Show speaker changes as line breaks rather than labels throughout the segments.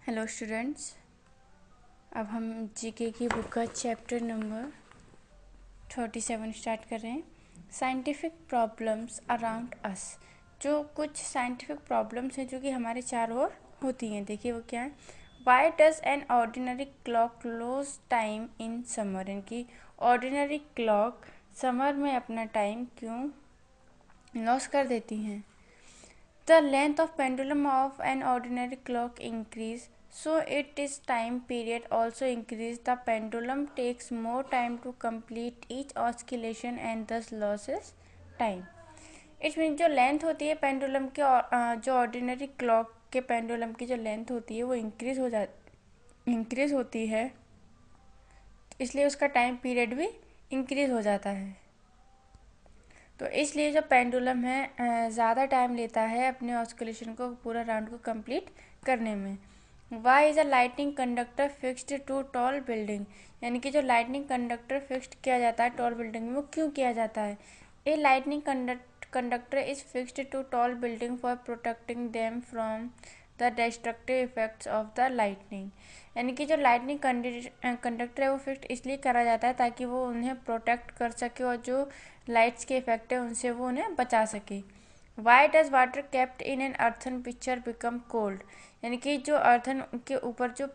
Hello students. अब हम GK की बुक का चैप्टर नंबर 37 स्टार्ट कर रहे हैं। Scientific problems around us. जो कुछ साइंटिफिक प्रॉब्लम्स हैं जो कि हमारे चारों ओर होती हैं, देखिए वो क्या है। Why does an ordinary clock lose time in summer? इनकी ऑर्डिनरी क्लॉक समर में अपना टाइम क्यों लॉस कर देती हैं? The length of pendulum of an ordinary clock increase, so its time period also increase. The pendulum takes more time to complete each oscillation and thus loses time. It mean जो length होती है pendulum के जो ordinary clock के pendulum की जो length होती है वो इंक्रीज होती है, इसलिए उसका टाइम पीरियड भी इंक्रीज हो जाता है। तो इसलिए जो पेंडुलम है ज़्यादा टाइम लेता है अपने ऑस्किलेशन को पूरा राउंड को कंप्लीट करने में। Why is a lightning conductor fixed to tall building? यानी कि जो लाइटनिंग कंडक्टर फिक्स्ड किया जाता है टॉल बिल्डिंग में, वो क्यों किया जाता है? A lightning conductor is fixed to tall building for protecting them from the destructive effects of the lightning. यानी कि जो लाइटनिंग कंडक्टर है वो फिक्स्ड इसलिए करा जाता है ताकि वो उन्हें प्रोटेक्ट कर सके और जो लाइट्स के इफेक्ट है उनसे वो उन्हें बचा सके। Why does water kept in an earthen picture become cold? यानी कि जो अर्थन के ऊपर जो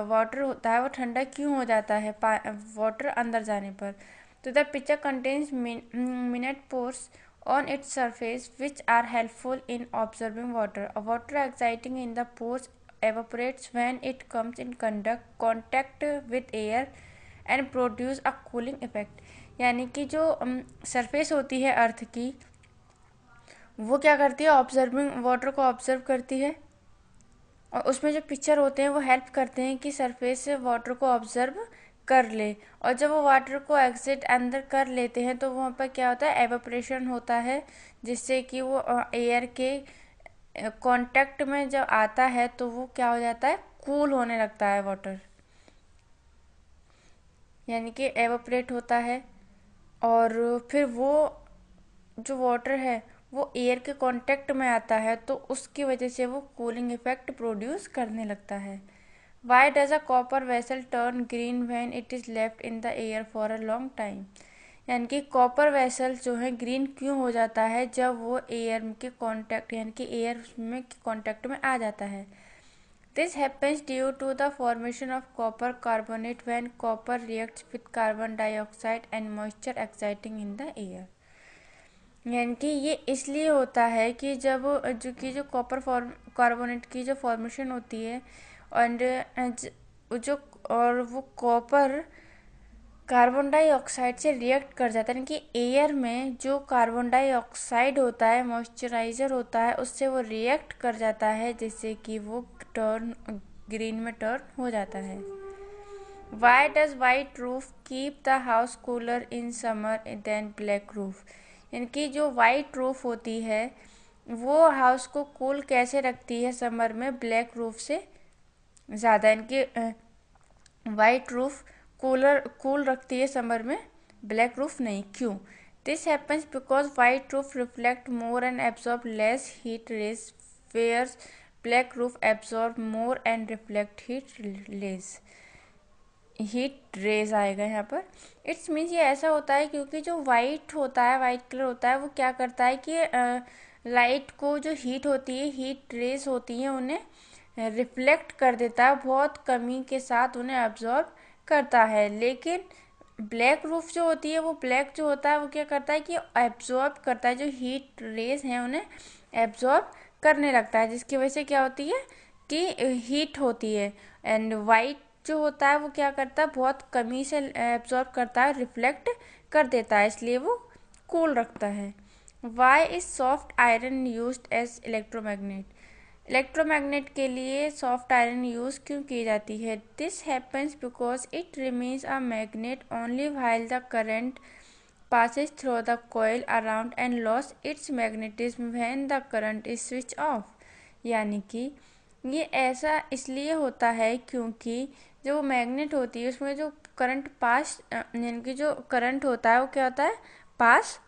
वाटर होता है वो ठंडा क्यों हो जाता है वाटर अंदर जाने पर? तो the picture contains minute pores on its surface which are helpful in absorbing water. Water exciting in the pores evaporates when it comes in contact with air and produce a cooling effect. यानी कि जो surface होती है अर्थ की वो क्या करती है, ऑब्जर्विंग वाटर को ऑब्जर्व करती है और उसमें जो पिक्चर होते हैं वो हेल्प करते हैं कि सरफेस से वाटर को ऑब्जर्व कर ले। और जब वो वाटर को एग्जिट अंदर कर लेते हैं तो वहाँ पर क्या होता है, एवापोरेशन होता है, जिससे कि वो एयर के कांटेक्ट में जब आता है तो वो क्या हो जाता है, कूल होने लगता है वाटर, यानी कि एवापोरेट होता है। और फिर वो जो वाटर है वो एयर के कांटेक्ट में आता है तो उसकी वजह से वो कूलिंग इफेक्ट प्रोड्यूस करने लगता है। Why does a copper vessel turn green when it is left in the air for a long time? यानी कि कॉपर वेसल जो है ग्रीन क्यों हो जाता है जब वो एयर के कांटेक्ट यानी कि एयर में कांटेक्ट में आ जाता है? This happens due to the formation of copper carbonate when copper reacts with carbon dioxide and moisture existing in the air. यानी कि ये इसलिए होता है कि जब जो कॉपर कार्बोनेट की जो फॉर्मेशन होती है जो और वो कॉपर कार्बन डाइऑक्साइड से रिएक्ट कर जाता है, यानी कि एयर में जो कार्बन डाइऑक्साइड होता है, मॉइस्चराइजर होता है, उससे वो रिएक्ट कर जाता है जिससे कि वो टर्न ग्रीन में टर्न हो जाता है। Why does white roof keep the house cooler in summer than black roof? यानी कि जो वाइट रूफ होती है वो हाउस को कूल कैसे रखती है समर में ब्लैक रूफ से ज़्यादा? यानी कि वाइट रूफ कूल रखती है समर में, ब्लैक रूफ नहीं, क्यों? This happens because white roof reflect more and absorb less heat rays whereas black roof absorb more and reflect heat rays आएगा यहाँ पर। इट्स मीन्स ये ऐसा होता है क्योंकि जो वाइट होता है, वाइट कलर होता है, वो क्या करता है कि लाइट को जो हीट होती है, हीट रेज होती है, उन्हें रिफ्लेक्ट कर देता है, बहुत कमी के साथ उन्हें एब्जॉर्ब करता है। लेकिन ब्लैक रूफ जो होती है वो ब्लैक जो होता है वो क्या करता है कि एब्जॉर्ब करता है, जो हीट रेज हैं उन्हें एब्जॉर्ब करने लगता है, जिसकी वजह से क्या होती है कि हीट होती है। एंड वाइट जो होता है वो क्या करता है, बहुत कमी से एब्जॉर्ब करता है, रिफ्लेक्ट कर देता है, इसलिए वो कूल रखता है। Why is soft iron used as electromagnet? Electromagnet के लिए सॉफ्ट आयरन यूज क्यों की जाती है? This happens because it remains a magnet only while the current passes through the coil around and lose its magnetism when the current is switched off। यानी कि ये ऐसा इसलिए होता है क्योंकि जो मैग्नेट होती है उसमें जो करंट पास यानी कि जो करंट होता है वो क्या होता है, पास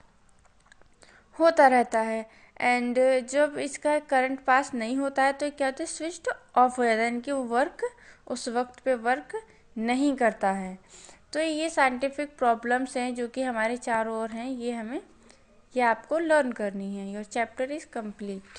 होता रहता है। एंड जब इसका करंट पास नहीं होता है तो क्या होता है, स्विच ऑफ हो जाता है, यानी कि वो वर्क उस वक्त पे वर्क नहीं करता है। तो ये साइंटिफिक प्रॉब्लम्स हैं जो कि हमारे चारों ओर हैं, ये आपको लर्न करनी है। Your chapter is complete.